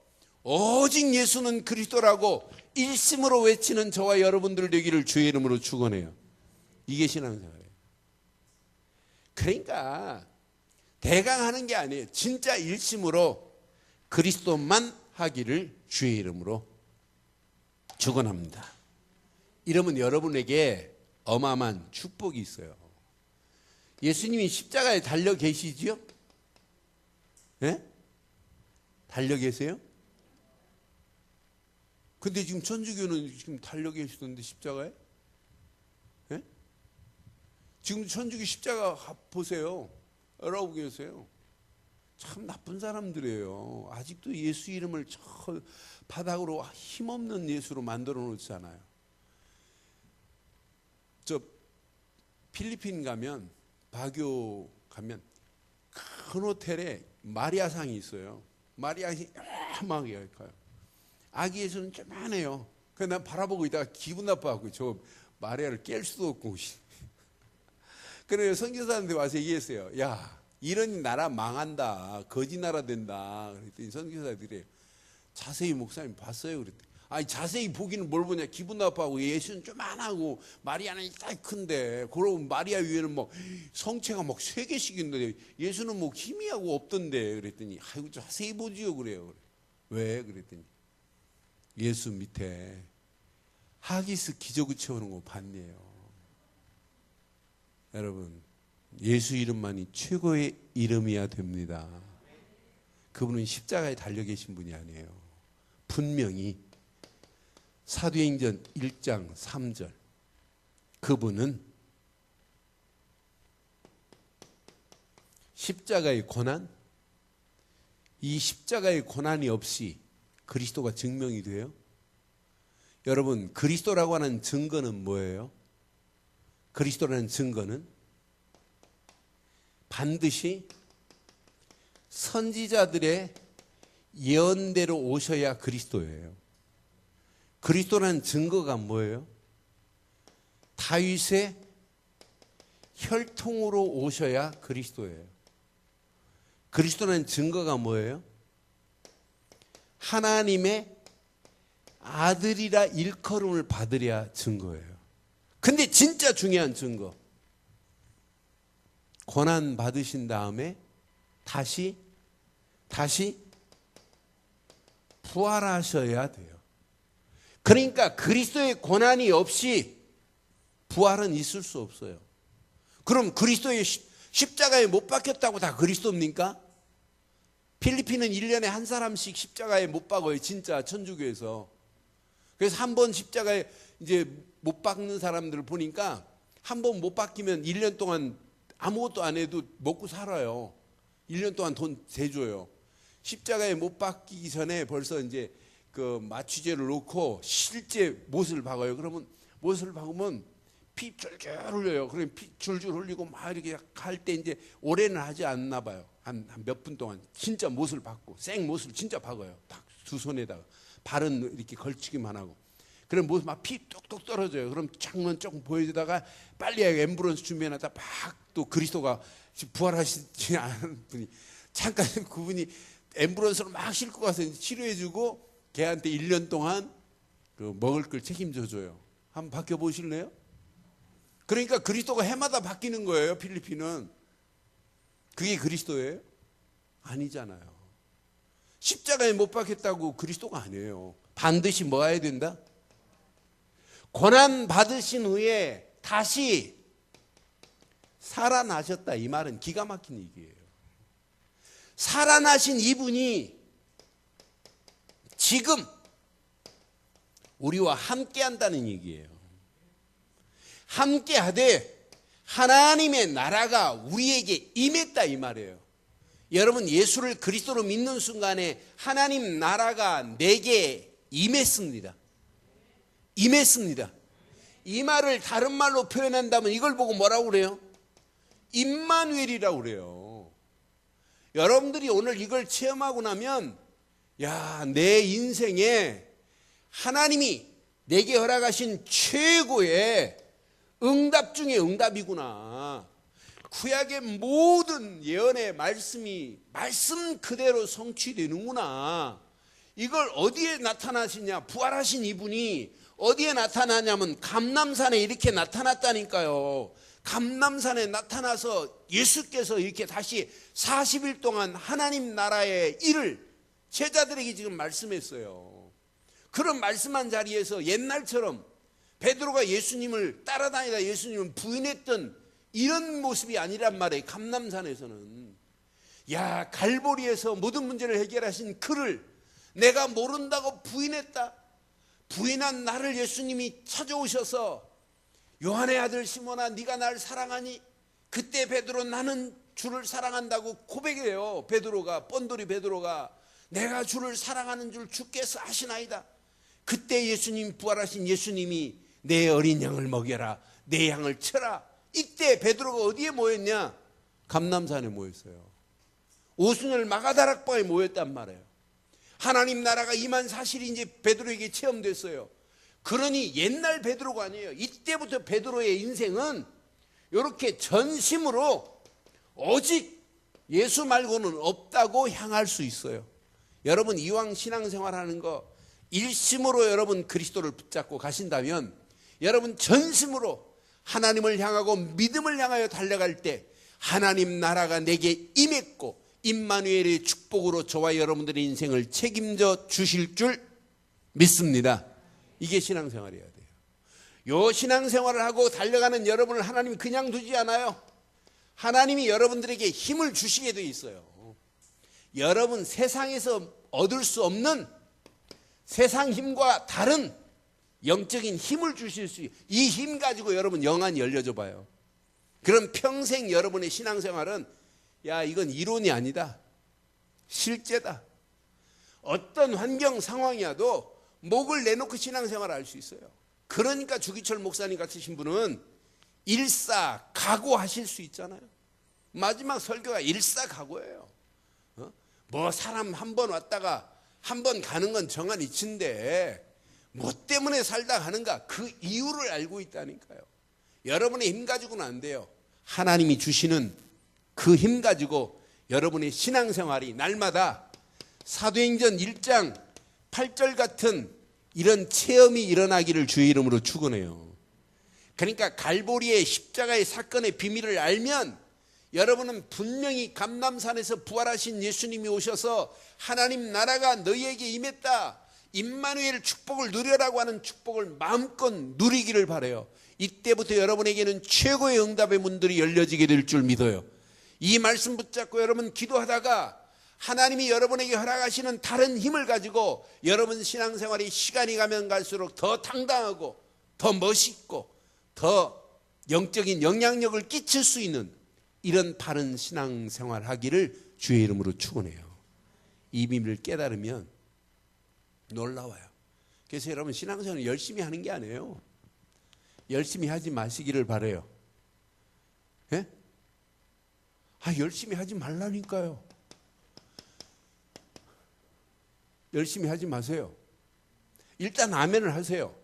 오직 예수는 그리스도라고 일심으로 외치는 저와 여러분들 되기를 주의 이름으로 축원해요. 이게 신앙생활이에요. 그러니까 대강하는 게 아니에요. 진짜 일심으로 그리스도만 하기를 주의 이름으로 축원합니다. 이러면 여러분에게 어마어마한 축복이 있어요. 예수님이 십자가에 달려 계시지요? 네? 달려 계세요? 근데 지금 천주교는 지금 달려 계시던데 십자가에? 네? 지금 천주교 십자가 보세요. 열하고 계세요. 참 나쁜 사람들이에요. 아직도 예수 이름을 저 바닥으로 힘없는 예수로 만들어 놓잖아요. 저 필리핀 가면 바교 가면 큰 호텔에 마리아상이 있어요. 마리아상이 요만하게 커요. 아기 예수는 조그만해요. 그래서 난 바라보고 있다가 기분 나빠갖고 저 마리아를 깰 수도 없고. 그래서 선교사한테 와서 얘기했어요. 야, 이런 나라 망한다. 거지 나라 된다. 그랬더니 선교사들이 자세히 목사님 봤어요. 그랬더니 아니 자세히 보기는 뭘 보냐. 기분 나빠하고 예수는 조그만하고 마리아는 딱 큰데 그러고 마리아 위에는 뭐 성체가 막 3개씩 있는데 예수는 뭐 희미하고 없던데. 그랬더니 아이고 자세히 보지요. 그래요. 왜? 그랬더니 예수 밑에 하기스 기저귀 채우는 거 봤네요. 여러분 예수 이름만이 최고의 이름이어야 됩니다. 그분은 십자가에 달려 계신 분이 아니에요. 분명히 사도행전 1장 3절 그분은 십자가의 고난, 이 십자가의 고난이 없이 그리스도가 증명이 돼요? 여러분, 그리스도라고 하는 증거는 뭐예요? 그리스도라는 증거는 반드시 선지자들의 예언대로 오셔야 그리스도예요. 그리스도라는 증거가 뭐예요? 다윗의 혈통으로 오셔야 그리스도예요. 그리스도라는 증거가 뭐예요? 하나님의 아들이라 일컬음을 받으랴 증거예요. 근데 진짜 중요한 증거, 고난 받으신 다음에 다시 부활하셔야 돼요. 그러니까 그리스도의 고난이 없이 부활은 있을 수 없어요. 그럼 그리스도의 십자가에 못 박혔다고 다 그리스도입니까? 필리핀은 1년에 한 사람씩 십자가에 못 박아요. 진짜 천주교에서. 그래서 한 번 십자가에 이제 못 박는 사람들을 보니까 한 번 못 박히면 1년 동안 아무것도 안 해도 먹고 살아요. 1년 동안 돈 대줘요. 십자가에 못 박히기 전에 벌써 이제 그 마취제를 놓고 실제 못을 박아요. 그러면 못을 박으면 피 줄줄 흘려요. 그럼 피 줄줄 흘리고 막 이렇게 할 때 이제 오래는 하지 않나 봐요. 한 몇 분 동안 진짜 못을 박고 생못을 진짜 박아요. 딱 두 손에다가 발은 이렇게 걸치기만 하고. 그럼 못 막 피 뚝뚝 떨어져요. 그럼 창문 조금 보여주다가 빨리 앰뷸런스 준비해놨다 막 또 그리스도가 부활하시지 않은 분이 잠깐 그분이 앰뷸런스로 막 싣고 가서 치료해주고 걔한테 1년 동안 그 먹을 걸 책임져 줘요. 한번 바뀌어 보실래요? 그러니까 그리스도가 해마다 바뀌는 거예요. 필리핀은. 그게 그리스도예요? 아니잖아요. 십자가에 못 박혔다고 그리스도가 아니에요. 반드시 뭐 해야 된다? 고난 받으신 후에 다시 살아나셨다. 이 말은 기가 막힌 얘기예요. 살아나신 이분이 지금 우리와 함께 한다는 얘기예요. 함께 하되 하나님의 나라가 우리에게 임했다 이 말이에요. 여러분, 예수를 그리스도로 믿는 순간에 하나님 나라가 내게 임했습니다. 임했습니다. 이 말을 다른 말로 표현한다면 이걸 보고 뭐라고 그래요? 임마누엘이라고 그래요. 여러분들이 오늘 이걸 체험하고 나면 야, 내 인생에 하나님이 내게 허락하신 최고의 응답 중에 응답이구나. 구약의 모든 예언의 말씀이 말씀 그대로 성취되는구나. 이걸 어디에 나타나시냐? 부활하신 이분이 어디에 나타나냐면 감람산에 이렇게 나타났다니까요. 감람산에 나타나서 예수께서 이렇게 다시 40일 동안 하나님 나라의 일을 제자들에게 지금 말씀했어요. 그런 말씀한 자리에서 옛날처럼 베드로가 예수님을 따라다니다 예수님을 부인했던 이런 모습이 아니란 말이에요. 감람산에서는. 야, 갈보리에서 모든 문제를 해결하신 그를 내가 모른다고 부인했다. 부인한 나를 예수님이 찾아오셔서 요한의 아들 시몬아, 네가 날 사랑하니? 그때 베드로 나는 주를 사랑한다고 고백해요. 베드로가, 뻔돌이 베드로가 내가 주를 사랑하는 줄 주께서 아시나이다. 그때 예수님, 부활하신 예수님이 내 어린 양을 먹여라, 내 양을 쳐라. 이때 베드로가 어디에 모였냐? 감람산에 모였어요. 오순절 마가다락방에 모였단 말이에요. 하나님 나라가 임한 사실이 이제 베드로에게 체험됐어요. 그러니 옛날 베드로가 아니에요. 이때부터 베드로의 인생은 이렇게 전심으로 오직 예수 말고는 없다고 향할 수 있어요. 여러분, 이왕 신앙생활하는 거 일심으로 여러분 그리스도를 붙잡고 가신다면 여러분 전심으로 하나님을 향하고 믿음을 향하여 달려갈 때 하나님 나라가 내게 임했고 임마누엘의 축복으로 저와 여러분들의 인생을 책임져 주실 줄 믿습니다. 이게 신앙생활이어야 돼요. 요 신앙생활을 하고 달려가는 여러분을 하나님이 그냥 두지 않아요. 하나님이 여러분들에게 힘을 주시게 돼 있어요. 여러분 세상에서 얻을 수 없는 세상 힘과 다른 영적인 힘을 주실 수 있어요. 이 힘 가지고 여러분 영안이 열려져 봐요. 그럼 평생 여러분의 신앙생활은 야, 이건 이론이 아니다. 실제다. 어떤 환경 상황이어도 목을 내놓고 신앙생활을 할 수 있어요. 그러니까 주기철 목사님 같으신 분은 일사각오하실 수 있잖아요. 마지막 설교가 일사각오예요. 뭐 사람 한 번 왔다가 한 번 가는 건 정한 이치인데 뭐 때문에 살다 가는가, 그 이유를 알고 있다니까요. 여러분의 힘 가지고는 안 돼요. 하나님이 주시는 그 힘 가지고 여러분의 신앙생활이 날마다 사도행전 1장 8절 같은 이런 체험이 일어나기를 주의 이름으로 축원해요. 그러니까 갈보리의 십자가의 사건의 비밀을 알면 여러분은 분명히 감람산에서 부활하신 예수님이 오셔서 하나님 나라가 너희에게 임했다, 임마누엘 축복을 누려라고 하는 축복을 마음껏 누리기를 바라요. 이때부터 여러분에게는 최고의 응답의 문들이 열려지게 될 줄 믿어요. 이 말씀 붙잡고 여러분 기도하다가 하나님이 여러분에게 허락하시는 다른 힘을 가지고 여러분 신앙생활이 시간이 가면 갈수록 더 당당하고 더 멋있고 더 영적인 영향력을 끼칠 수 있는 이런 바른 신앙생활 하기를 주의 이름으로 축원해요. 이 비밀을 깨달으면 놀라워요. 그래서 여러분 신앙생활을 열심히 하는 게 아니에요. 열심히 하지 마시기를 바라요. 예? 열심히 하지 말라니까요. 열심히 하지 마세요. 일단 아멘을 하세요.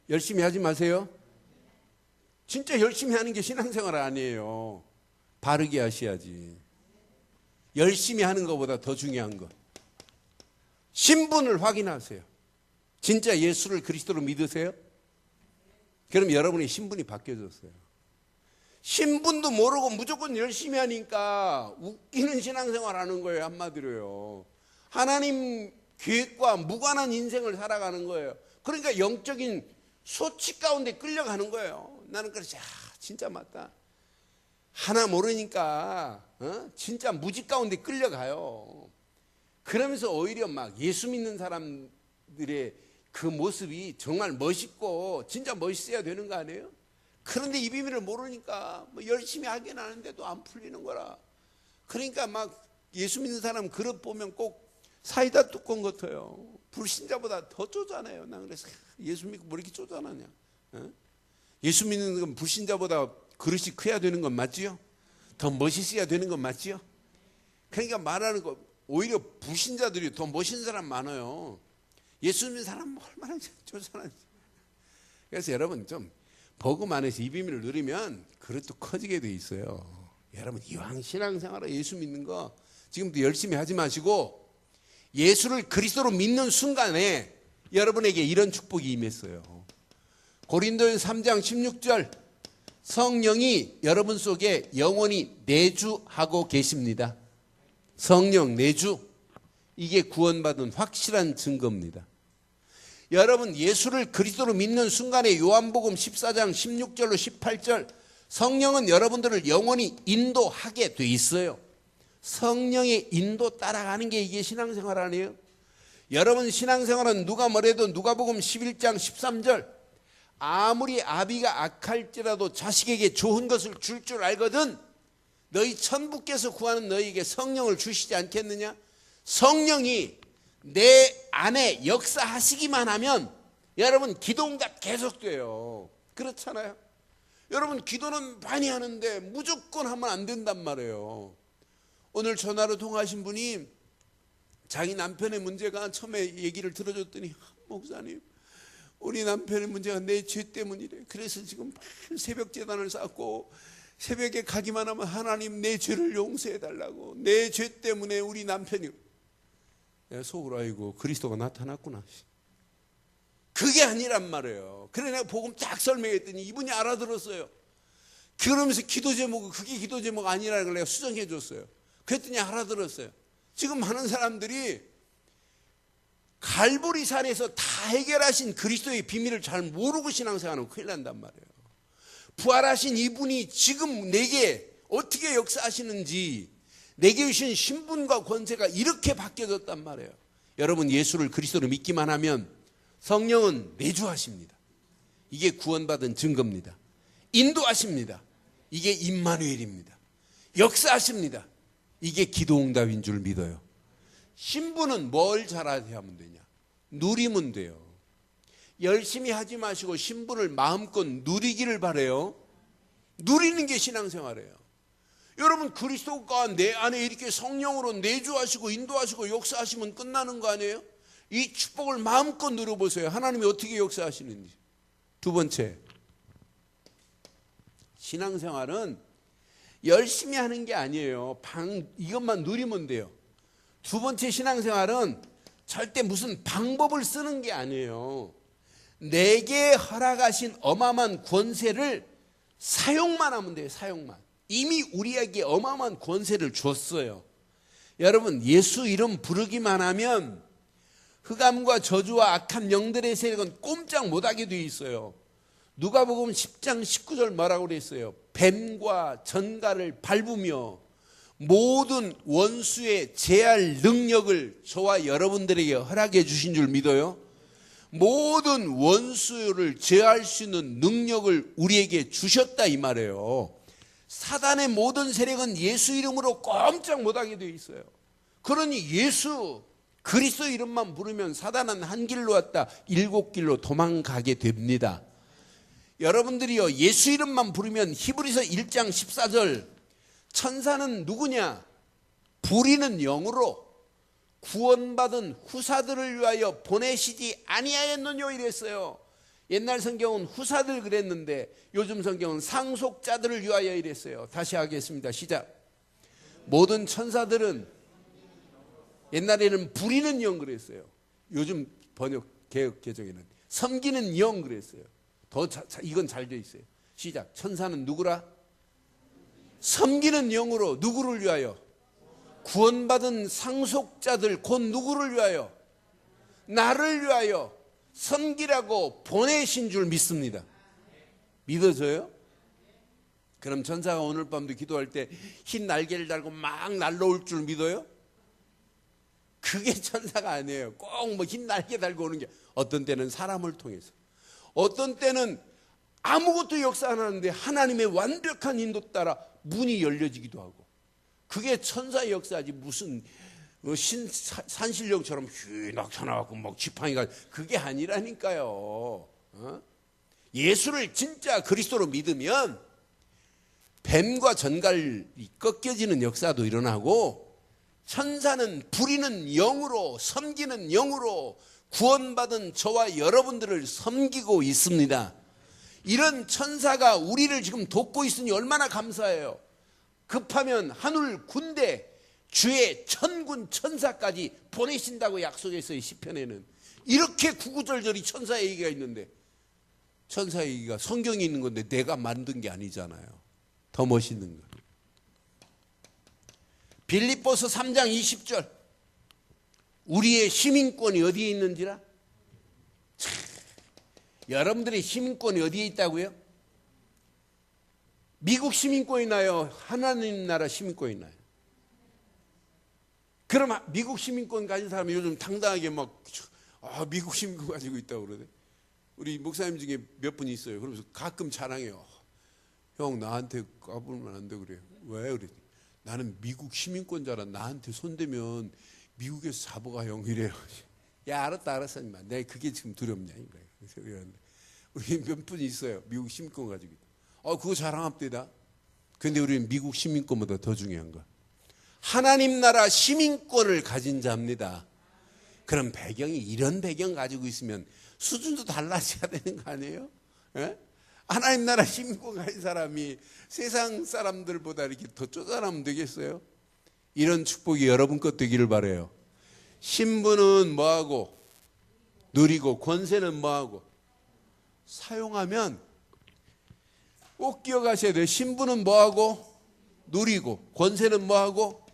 열심히 하지 마세요. 진짜 열심히 하는 게 신앙생활 아니에요. 바르게 하셔야지. 열심히 하는 것보다 더 중요한 것, 신분을 확인하세요. 진짜 예수를 그리스도로 믿으세요? 그럼 여러분의 신분이 바뀌어졌어요. 신분도 모르고 무조건 열심히 하니까 웃기는 신앙생활 하는 거예요. 한마디로요. 하나님 계획과 무관한 인생을 살아가는 거예요. 그러니까 영적인 소치 가운데 끌려가는 거예요. 나는 그래서 진짜 맞다. 하나 모르니까 진짜 무지 가운데 끌려가요. 그러면서 오히려 막 예수 믿는 사람들의 그 모습이 정말 멋있고 진짜 멋있어야 되는 거 아니에요? 그런데 이 비밀을 모르니까 뭐 열심히 하긴 하는데도 안 풀리는 거라. 그러니까 막 예수 믿는 사람 그릇 보면 꼭 사이다 뚜껑 같아요. 불신자보다 더 쪼잔해요. 난 그래서 예수 믿고 뭐 이렇게 쪼잔하냐. 예수 믿는 건 불신자보다 그릇이 커야 되는 건 맞지요? 더 멋있어야 되는 건 맞지요? 그러니까 말하는 거 오히려 불신자들이 더 멋있는 사람 많아요. 예수 믿는 사람 얼마나 쪼잔한지. 그래서 여러분 좀 복음 안에서 이 비밀을 누리면 그릇도 커지게 돼 있어요. 여러분 이왕 신앙생활에 예수 믿는 거 지금도 열심히 하지 마시고 예수를 그리스도로 믿는 순간에 여러분에게 이런 축복이 임했어요. 고린도전서 3장 16절, 성령이 여러분 속에 영원히 내주하고 계십니다. 성령 내주, 이게 구원받은 확실한 증거입니다. 여러분 예수를 그리스도로 믿는 순간에 요한복음 14장 16절로 18절, 성령은 여러분들을 영원히 인도하게 돼 있어요. 성령의 인도 따라가는 게 이게 신앙생활 아니에요? 여러분 신앙생활은 누가 뭐래도 누가복음 11장 13절, 아무리 아비가 악할지라도 자식에게 좋은 것을 줄 줄 알거든 너희 천부께서 구하는 너희에게 성령을 주시지 않겠느냐? 성령이 내 안에 역사하시기만 하면 여러분 기도응답 계속돼요. 그렇잖아요. 여러분 기도는 많이 하는데 무조건 하면 안 된단 말이에요. 오늘 전화로 통화하신 분이 자기 남편의 문제가 처음에 얘기를 들어줬더니 목사님 우리 남편의 문제가 내 죄 때문이래. 그래서 지금 새벽 제단을 쌓고 새벽에 가기만 하면 하나님 내 죄를 용서해 달라고, 내 죄 때문에 우리 남편이. 내가 속으로 아이고 그리스도가 나타났구나. 그게 아니란 말이에요. 그래 내가 복음 딱 설명했더니 이분이 알아들었어요. 그러면서 기도 제목은 그게 기도 제목 아니라는 걸 내가 수정해 줬어요. 그랬더니 알아들었어요. 지금 많은 사람들이 갈보리산에서 다 해결하신 그리스도의 비밀을 잘 모르고 신앙생활하면 큰일 난단 말이에요. 부활하신 이분이 지금 내게 어떻게 역사하시는지, 내게 주신 신분과 권세가 이렇게 바뀌어졌단 말이에요. 여러분 예수를 그리스도로 믿기만 하면 성령은 내주하십니다. 이게 구원받은 증거입니다. 인도하십니다. 이게 임마누엘입니다. 역사하십니다. 이게 기도응답인 줄 믿어요. 신부는 뭘 잘하게 하면 되냐? 누리면 돼요. 열심히 하지 마시고 신부를 마음껏 누리기를 바라요. 누리는 게 신앙생활이에요. 여러분, 그리스도가 내 안에 이렇게 성령으로 내주하시고 인도하시고 역사하시면 끝나는 거 아니에요? 이 축복을 마음껏 누려보세요. 하나님이 어떻게 역사하시는지. 두 번째, 신앙생활은 열심히 하는 게 아니에요. 이것만 누리면 돼요. 두 번째, 신앙생활은 절대 무슨 방법을 쓰는 게 아니에요. 내게 허락하신 어마어마한 권세를 사용만 하면 돼요. 사용만. 이미 우리에게 어마어마한 권세를 줬어요. 여러분, 예수 이름 부르기만 하면 흑암과 저주와 악한 영들의 세력은 꼼짝 못하게 되어 있어요. 누가복음 10장 19절 뭐라고 그랬어요? 뱀과 전갈을 밟으며 모든 원수의 제할 능력을 저와 여러분들에게 허락해 주신 줄 믿어요? 모든 원수를 제할 수 있는 능력을 우리에게 주셨다 이 말이에요. 사단의 모든 세력은 예수 이름으로 꼼짝 못하게 되어 있어요. 그러니 예수 그리스도 이름만 부르면 사단은 한 길로 왔다 7길로 도망가게 됩니다. 여러분들이요, 예수 이름만 부르면 히브리서 1장 14절 천사는 누구냐? 부리는 영으로 구원받은 후사들을 위하여 보내시지 아니하였느뇨 이랬어요. 옛날 성경은 후사들 그랬는데 요즘 성경은 상속자들을 위하여 이랬어요. 다시 하겠습니다. 시작. 모든 천사들은, 옛날에는 부리는 영 그랬어요. 요즘 번역 개혁 개정에는 섬기는 영 그랬어요. 이건 잘 돼 있어요. 시작. 천사는 누구라? 섬기는 영으로 누구를 위하여? 구원받은 상속자들 곧 누구를 위하여? 나를 위하여 섬기라고 보내신 줄 믿습니다. 믿어져요? 그럼 천사가 오늘 밤도 기도할 때 흰 날개를 달고 막 날라올 줄 믿어요? 그게 천사가 아니에요. 꼭 뭐 흰 날개 달고 오는 게, 어떤 때는 사람을 통해서, 어떤 때는 아무것도 역사 안 하는데 하나님의 완벽한 인도 따라 문이 열려지기도 하고, 그게 천사의 역사지 무슨 산신령처럼 휘 나타나고 막 지팡이가, 그게 아니라니까요. 예수를 진짜 그리스도로 믿으면 뱀과 전갈이 꺾여지는 역사도 일어나고, 천사는 부리는 영으로, 섬기는 영으로 구원받은 저와 여러분들을 섬기고 있습니다. 이런 천사가 우리를 지금 돕고 있으니 얼마나 감사해요. 급하면 하늘 군대, 주의 천군 천사까지 보내신다고 약속했어요. 시편에는 이렇게 구구절절히 천사 얘기가 있는데, 천사 얘기가 성경에 있는 건데 내가 만든 게 아니잖아요. 더 멋있는 거. 빌립보서 3장 20절 우리의 시민권이 어디에 있는지라? 여러분들의 시민권이 어디에 있다고요? 미국 시민권이 나요? 하나님 나라 시민권이 나요? 그럼 미국 시민권 가진 사람이 요즘 당당하게 막 미국 시민권 가지고 있다고 그러대. 우리 목사님 중에 몇 분 있어요. 그러면서 가끔 자랑해요. 형, 나한테 까불면 안 돼 그래요. 왜 그랬더니 나는 미국 시민권자라 나한테 손대면 미국에서 잡아가 형 이래요. 야, 알았다 임마. 내가 그게 지금 두렵냐 이거예요. 우리 몇 분 있어요. 미국 시민권 가지고 있다. 그거 자랑합니다. 근데 우리는 미국 시민권보다 더 중요한 거, 하나님 나라 시민권을 가진 자입니다. 그럼 배경이 이런 배경 가지고 있으면 수준도 달라져야 되는 거 아니에요? 예? 하나님 나라 시민권 가진 사람이 세상 사람들보다 이렇게 더 쪼잔하면 되겠어요? 이런 축복이 여러분 것 되기를 바라요. 신분은 뭐하고? 누리고, 권세는 뭐하고? 사용하면 꼭 기억하셔야 돼요. 신분은 뭐하고? 누리고, 권세는 뭐하고?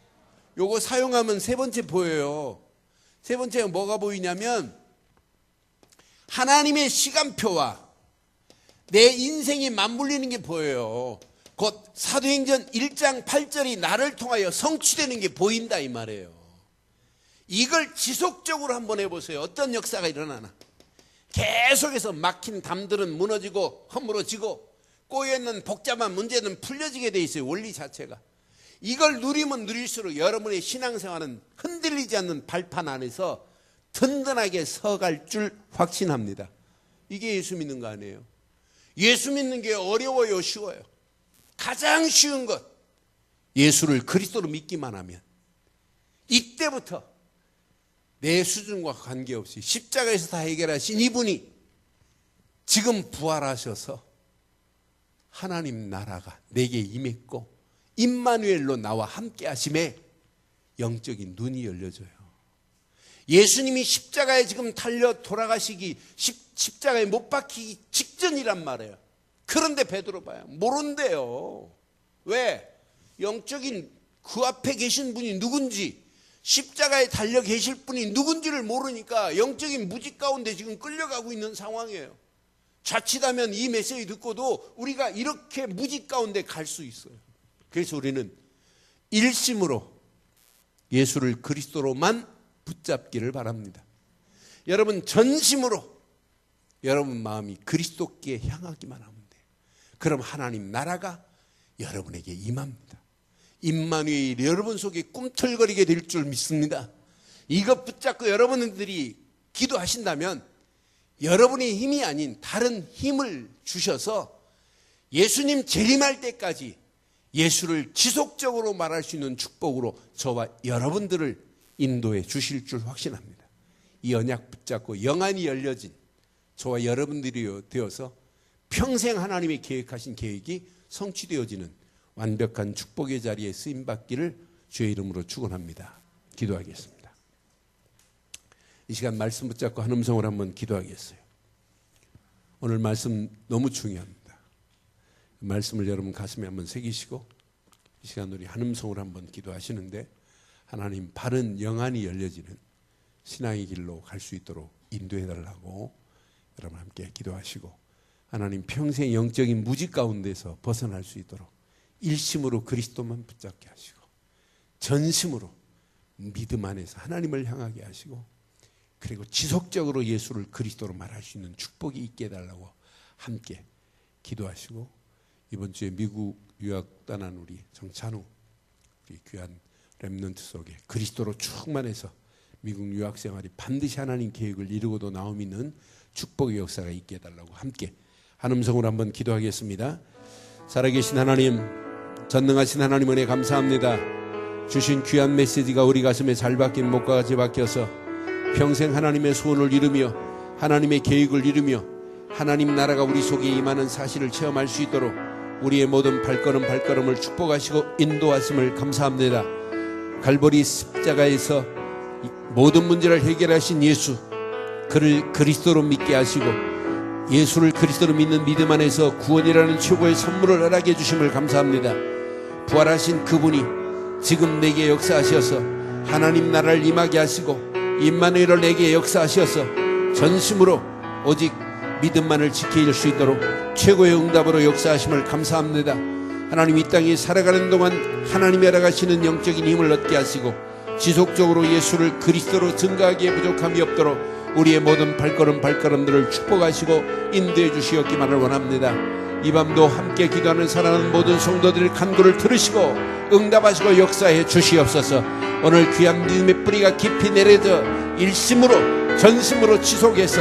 요거 사용하면 세 번째 보여요. 세 번째가 뭐가 보이냐면 하나님의 시간표와 내 인생이 맞물리는 게 보여요. 곧 사도행전 1장 8절이 나를 통하여 성취되는 게 보인다 이 말이에요. 이걸 지속적으로 한번 해보세요. 어떤 역사가 일어나나. 계속해서 막힌 담들은 무너지고 허물어지고 꼬여있는 복잡한 문제는 풀려지게 돼 있어요. 원리 자체가. 이걸 누리면 누릴수록 여러분의 신앙생활은 흔들리지 않는 발판 안에서 든든하게 서갈 줄 확신합니다. 이게 예수 믿는 거 아니에요? 예수 믿는 게 어려워요, 쉬워요? 가장 쉬운 것, 예수를 그리스도로 믿기만 하면 이때부터 내 수준과 관계없이 십자가에서 다 해결하신 이분이 지금 부활하셔서 하나님 나라가 내게 임했고 임마누엘로 나와 함께 하심에 영적인 눈이 열려져요. 예수님이 십자가에 지금 달려 돌아가시기, 십자가에 못 박히기 직전이란 말이에요. 그런데 베드로 봐요. 모른대요. 왜? 영적인 그 앞에 계신 분이 누군지, 십자가에 달려 계실 분이 누군지를 모르니까 영적인 무지 가운데 지금 끌려가고 있는 상황이에요. 자칫하면 이 메시지 듣고도 우리가 이렇게 무지 가운데 갈 수 있어요. 그래서 우리는 일심으로 예수를 그리스도로만 붙잡기를 바랍니다. 여러분 전심으로 여러분 마음이 그리스도께 향하기만 하면 돼요. 그럼 하나님 나라가 여러분에게 임합니다. 임마누엘이 여러분 속에 꿈틀거리게 될 줄 믿습니다. 이것 붙잡고 여러분들이 기도하신다면 여러분의 힘이 아닌 다른 힘을 주셔서 예수님 재림할 때까지 예수를 지속적으로 말할 수 있는 축복으로 저와 여러분들을 인도해 주실 줄 확신합니다. 이 언약 붙잡고 영안이 열려진 저와 여러분들이 되어서 평생 하나님이 계획하신 계획이 성취되어지는 완벽한 축복의 자리에 쓰임받기를 주의 이름으로 축원합니다. 기도하겠습니다. 이 시간 말씀 붙잡고 한 음성으로 한번 기도하겠어요. 오늘 말씀 너무 중요합니다. 말씀을 여러분 가슴에 한번 새기시고 이 시간 우리 한 음성으로 한번 기도하시는데 하나님 바른 영안이 열려지는 신앙의 길로 갈 수 있도록 인도해달라고 여러분 함께 기도하시고 하나님 평생 영적인 무지 가운데서 벗어날 수 있도록 일심으로 그리스도만 붙잡게 하시고 전심으로 믿음 안에서 하나님을 향하게 하시고 그리고 지속적으로 예수를 그리스도로 말할 수 있는 축복이 있게 해달라고 함께 기도하시고 이번 주에 미국 유학 떠난 우리 정찬우 우리 귀한 렘넌트 속에 그리스도로 충만해서 미국 유학 생활이 반드시 하나님 계획을 이루고도 나옴 있는 축복의 역사가 있게 해달라고 함께 한 음성으로 한번 기도하겠습니다. 살아계신 하나님, 전능하신 하나님 은혜 감사합니다. 주신 귀한 메시지가 우리 가슴에 잘 박힌 목과 같이 박혀서 평생 하나님의 소원을 이루며 하나님의 계획을 이루며 하나님 나라가 우리 속에 임하는 사실을 체험할 수 있도록 우리의 모든 발걸음을 축복하시고 인도하심을 감사합니다. 갈보리 십자가에서 모든 문제를 해결하신 예수, 그를 그리스도로 믿게 하시고 예수를 그리스도로 믿는 믿음 안에서 구원이라는 최고의 선물을 허락해 주심을 감사합니다. 부활하신 그분이 지금 내게 역사하셔서 하나님 나라를 임하게 하시고 임마누엘을 내게 역사하셔서 전심으로 오직 믿음만을 지킬 수 있도록 최고의 응답으로 역사하심을 감사합니다. 하나님 이 땅에 살아가는 동안 하나님이 알아가시는 영적인 힘을 얻게 하시고 지속적으로 예수를 그리스도로 증거하기에 부족함이 없도록 우리의 모든 발걸음들을 축복하시고 인도해 주시었기만을 원합니다. 이 밤도 함께 기도하는 사랑하는 모든 성도들의 간구를 들으시고 응답하시고 역사해 주시옵소서. 오늘 귀한 믿음의 뿌리가 깊이 내려져 일심으로 전심으로 지속해서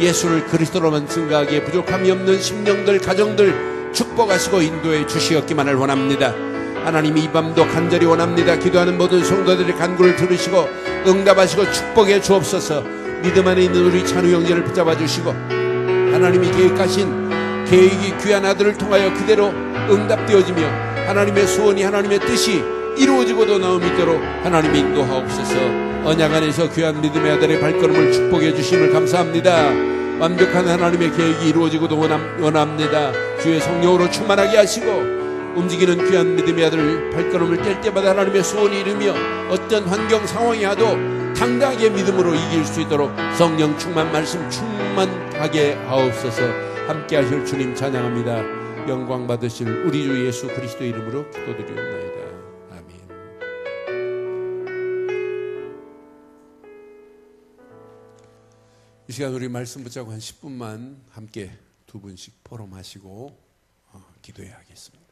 예수를 그리스도로만 증거하기에 부족함이 없는 심령들 가정들 축복하시고 인도해 주시었기만을 원합니다. 하나님 이 밤도 간절히 원합니다. 기도하는 모든 성도들의 간구를 들으시고 응답하시고 축복해 주옵소서. 믿음 안에 있는 우리 찬우 형제를 붙잡아 주시고 하나님이 계획하신 계획이 귀한 아들을 통하여 그대로 응답되어지며 하나님의 소원이 하나님의 뜻이 이루어지고도 나옴 있도록 하나님이 인도하옵소서. 언약 안에서 귀한 믿음의 아들의 발걸음을 축복해 주심을 감사합니다. 완벽한 하나님의 계획이 이루어지고도 원합니다. 주의 성령으로 충만하게 하시고 움직이는 귀한 믿음의 아들 발걸음을 뗄 때마다 하나님의 소원이 이루며 어떤 환경 상황이 와도 당당하게 믿음으로 이길 수 있도록 성령 충만 말씀 충만하게 하옵소서. 함께 하실 주님 찬양합니다. 영광 받으실 우리 주 예수 그리스도의 이름으로 기도드리옵나이다. 아멘. 이 시간 우리 말씀 붙잡고 한 10분만 함께 두 분씩 포럼하시고 기도해야 하겠습니다.